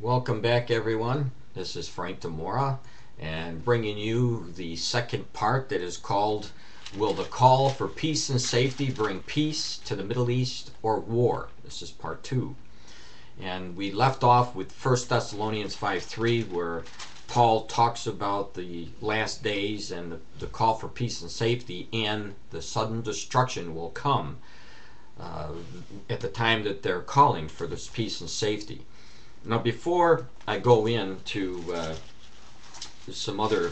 Welcome back, everyone. This is Frank Demora, and bringing you the second part that is called Will the Call for Peace and Safety Bring Peace to the Middle East or War? This is part 2. And we left off with 1 Thessalonians 5:3, where Paul talks about the last days and the call for peace and safety, and the sudden destruction will come at the time that they're calling for this peace and safety. Now, before I go into some other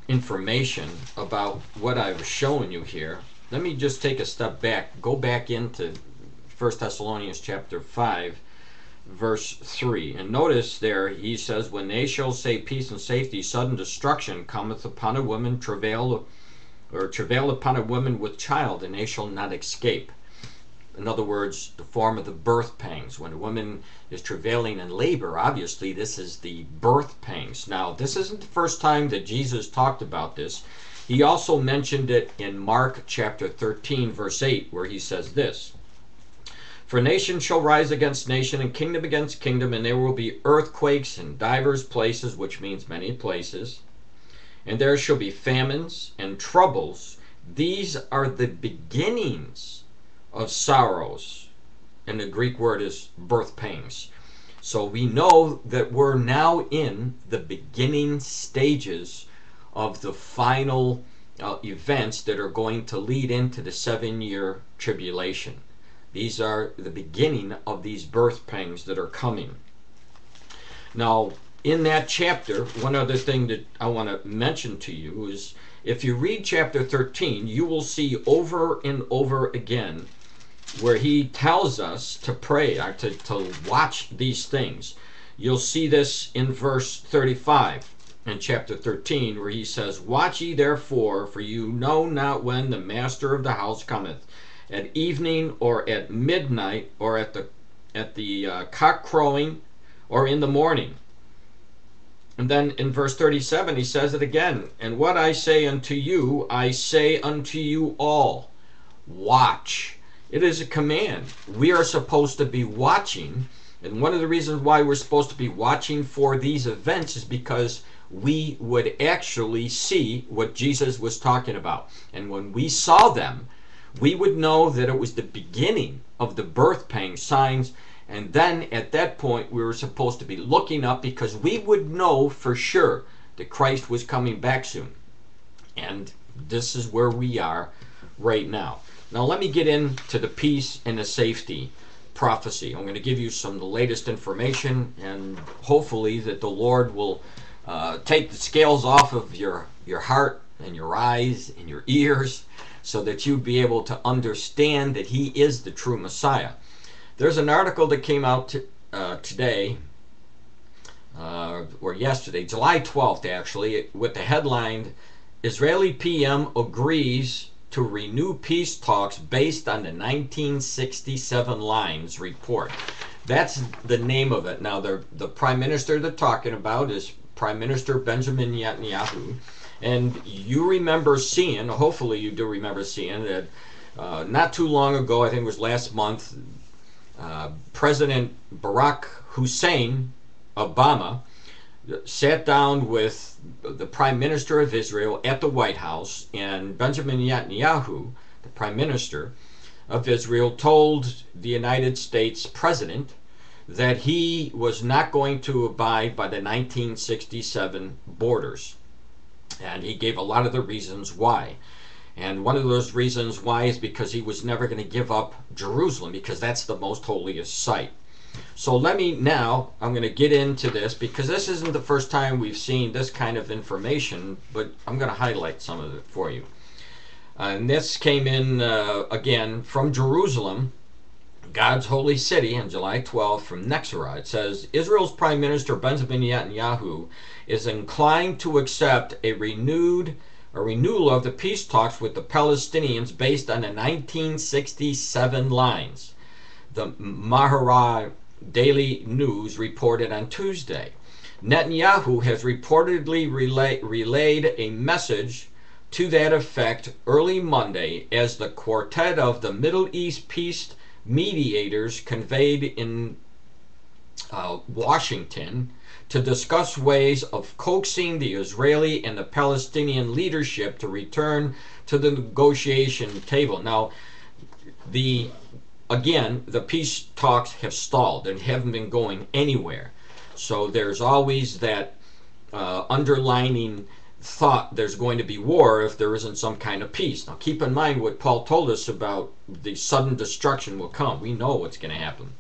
information about what I was showing you here, let me just take a step back, go back into 1 Thessalonians chapter 5, verse 3. And notice there he says, when they shall say peace and safety, sudden destruction cometh upon a woman, travail upon a woman with child, and they shall not escape. In other words, the form of the birth pangs. When a woman is travailing in labor, obviously this is the birth pangs. Now, this isn't the first time that Jesus talked about this. He also mentioned it in Mark chapter 13, verse 8, where he says this: For nation shall rise against nation, and kingdom against kingdom, and there will be earthquakes in divers places, which means many places. And there shall be famines and troubles. These are the beginnings of sorrows, and the Greek word is birth pangs. So we know that we're now in the beginning stages of the final events that are going to lead into the 7-year tribulation. These are the beginning of these birth pangs that are coming. Now, in that chapter, one other thing that I want to mention to you is, if you read chapter 13, you will see over and over again where he tells us to pray, or to watch these things. You'll see this in verse 35 in chapter 13, where he says, Watch ye therefore, for you know not when the master of the house cometh, at evening, or at midnight, or at the cock crowing, or in the morning. And then in verse 37 he says it again, And what I say unto you, I say unto you all, watch. It is a command. We are supposed to be watching, and one of the reasons why we're supposed to be watching for these events is because we would actually see what Jesus was talking about. And when we saw them, we would know that it was the beginning of the birth pang signs, and then at that point we were supposed to be looking up, because we would know for sure that Christ was coming back soon. And this is where we are right now. Now let me get into the peace and the safety prophecy. I'm going to give you some of the latest information, and hopefully that the Lord will take the scales off of your heart and your eyes and your ears, so that you'd be able to understand that he is the true Messiah. There's an article that came out today, or yesterday, July 12th actually, with the headline, Israeli PM agrees to renew peace talks based on the 1967 lines report. That's the name of it. Now, the prime minister they're talking about is Prime Minister Benjamin Netanyahu. And you remember seeing, hopefully you do remember seeing, that not too long ago, I think it was last month, President Barack Hussein Obama sat down with the Prime Minister of Israel at the White House, and Benjamin Netanyahu, the Prime Minister of Israel, told the United States President that he was not going to abide by the 1967 borders. And he gave a lot of the reasons why. And one of those reasons why is because he was never going to give up Jerusalem, because that's the most holiest site. So I'm going to get into this, because this isn't the first time we've seen this kind of information, but I'm going to highlight some of it for you. And this came in, again, from Jerusalem, God's holy city, on July 12th, from Nexera. It says, Israel's Prime Minister Benjamin Netanyahu is inclined to accept a renewal of the peace talks with the Palestinians based on the 1967 lines, the Maharaj Daily News reported on Tuesday. Netanyahu has reportedly relayed a message to that effect early Monday, as the quartet of the Middle East peace mediators conveyed in Washington to discuss ways of coaxing the Israeli and the Palestinian leadership to return to the negotiation table. Now, the peace talks have stalled and haven't been going anywhere. So there's always that underlining thought there's going to be war if there isn't some kind of peace. Now keep in mind what Paul told us about the sudden destruction will come. We know what's going to happen.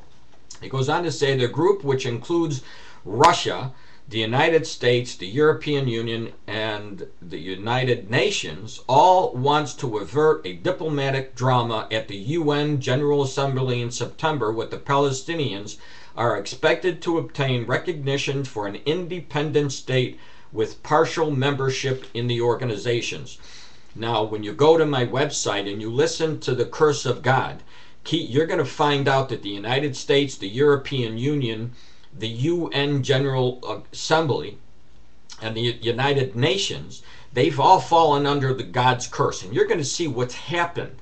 It goes on to say the group, which includes Russia, the United States, the European Union, and the United Nations, all wants to avert a diplomatic drama at the UN General Assembly in September, with the Palestinians are expected to obtain recognition for an independent state with partial membership in the organizations. Now, when you go to my website and you listen to the Curse of God, you're going to find out that the United States, the European Union, the UN General Assembly, and the United Nations, they've all fallen under the God's curse. And you're going to see what's happened.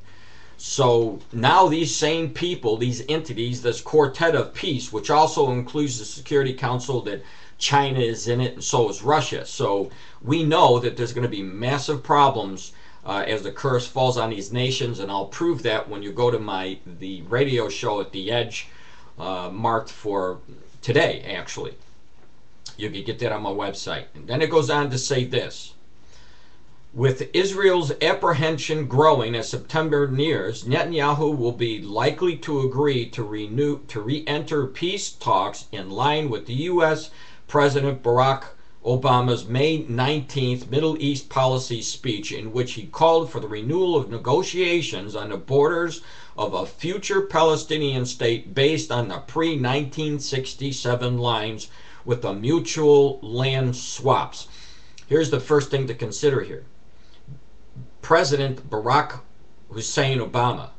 So now these same people, these entities, this quartet of peace, which also includes the Security Council, that China is in it, and so is Russia. So we know that there's going to be massive problems as the curse falls on these nations, and I'll prove that when you go to the radio show at the Edge, marked for today, actually. You can get that on my website. And then it goes on to say this. With Israel's apprehension growing as September nears, Netanyahu will be likely to agree to re-enter peace talks in line with the U.S. President Barack Obama's May 19th Middle East policy speech, in which he called for the renewal of negotiations on the borders of a future Palestinian state based on the pre-1967 lines with the mutual land swaps. Here's the first thing to consider here. President Barack Hussein Obama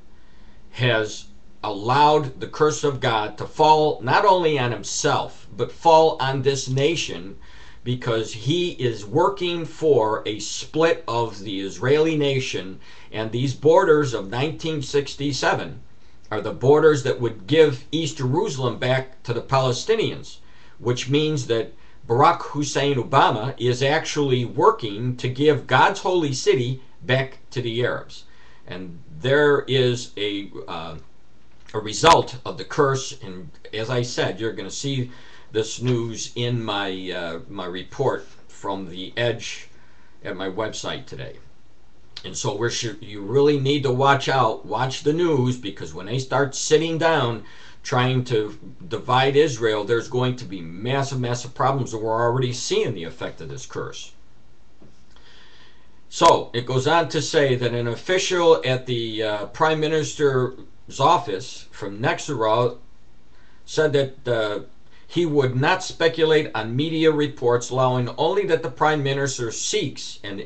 has allowed the curse of God to fall not only on himself, but fall on this nation, because he is working for a split of the Israeli nation, and these borders of 1967 are the borders that would give East Jerusalem back to the Palestinians, which means that Barack Hussein Obama is actually working to give God's holy city back to the Arabs. And there is a result of the curse, and as I said, you're going to see this news in my my report from the Edge at my website today. And so you really need to watch out, watch the news, because when they start sitting down trying to divide Israel, there's going to be massive problems, and we're already seeing the effect of this curse. So it goes on to say that an official at the Prime Minister's office from Nexera said that he would not speculate on media reports, allowing only that the Prime Minister seeks an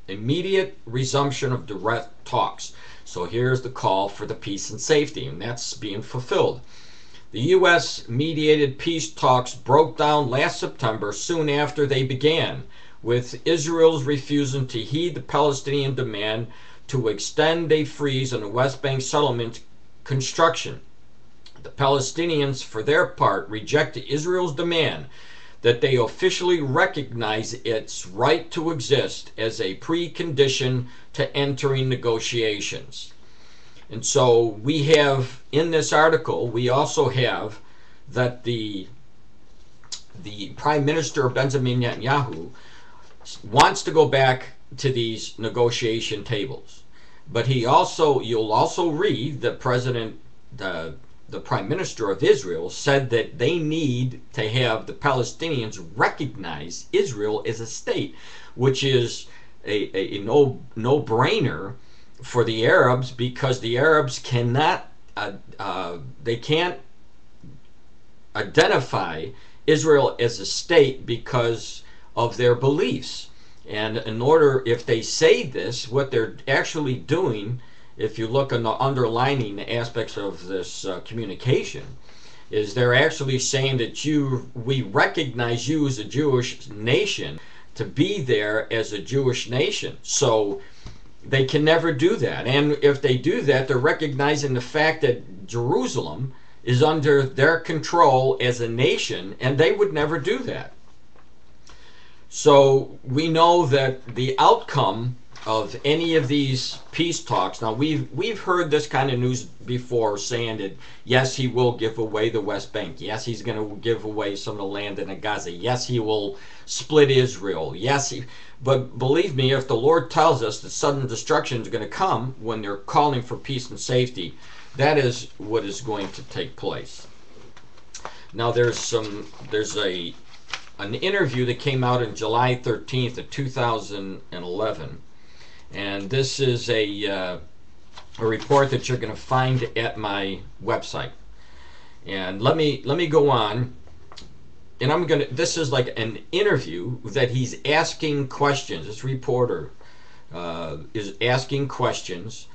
immediate resumption of direct talks. So here's the call for the peace and safety, and that's being fulfilled. The U.S. mediated peace talks broke down last September, soon after they began, with Israel's refusing to heed the Palestinian demand to extend a freeze on the West Bank settlement construction. The Palestinians, for their part, rejected Israel's demand that they officially recognize its right to exist as a precondition to entering negotiations. And so we have, in this article, we also have that the Prime Minister Benjamin Netanyahu wants to go back to these negotiation tables. But you'll also read that the Prime Minister of Israel said that they need to have the Palestinians recognize Israel as a state, which is a no-brainer for the Arabs, because the Arabs cannot they can't identify Israel as a state because of their beliefs. And if they say this, what they're actually doing, if you look on the underlining aspects of this communication, is they're actually saying that we recognize you as a Jewish nation to be there as a Jewish nation. So they can never do that. And if they do that, they're recognizing the fact that Jerusalem is under their control as a nation, and they would never do that. So we know that the outcome of any of these peace talks, now we've heard this kind of news before, saying that yes, he will give away the West Bank, yes, he's going to give away some of the land in Gaza, yes, he will split Israel, yes, but believe me, if the Lord tells us that sudden destruction is going to come when they're calling for peace and safety, that is what is going to take place. Now there's an interview that came out on July 13th of 2011, and this is a report that you're going to find at my website. And let me go on, and this is like an interview that he's asking questions. This reporter is asking questions,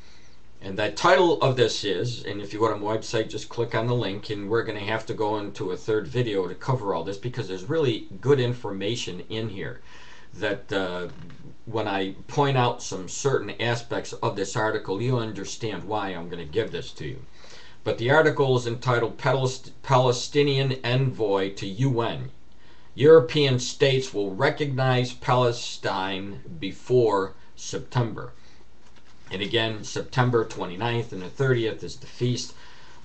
and the title of this is, and if you go to my website, just click on the link, and we're going to have to go into a third video to cover all this, because there's really good information in here that when I point out some certain aspects of this article, you'll understand why I'm going to give this to you. But the article is entitled Palestinian Envoy to UN. European states will recognize Palestine before September. And again, September 29th and the 30th is the feast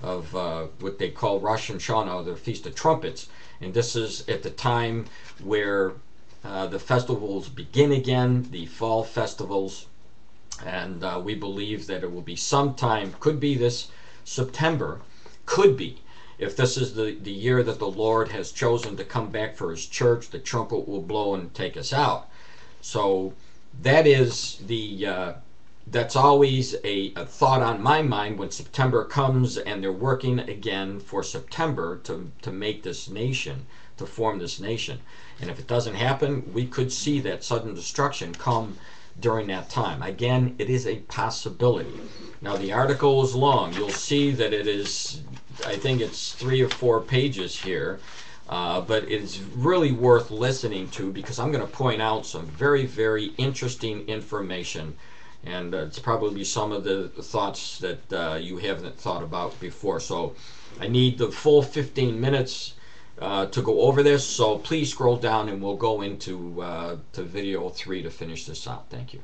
of what they call Rosh Hashanah, the Feast of Trumpets. And this is at the time where the festivals begin again, the fall festivals. And we believe that it will be sometime, could be this September, could be. If this is the year that the Lord has chosen to come back for his church, the trumpet will blow and take us out. So that is that's always a thought on my mind when September comes and they're working again for September to make this nation, to form this nation. And if it doesn't happen, we could see that sudden destruction come during that time. Again, it is a possibility. Now the article is long. You'll see that it is, I think it's 3 or 4 pages here, but it's really worth listening to, because I'm going to point out some very, very interesting information, and it's probably some of the thoughts that you haven't thought about before. So I need the full 15 minutes to go over this, so please scroll down and we'll go into to video 3 to finish this out. Thank you.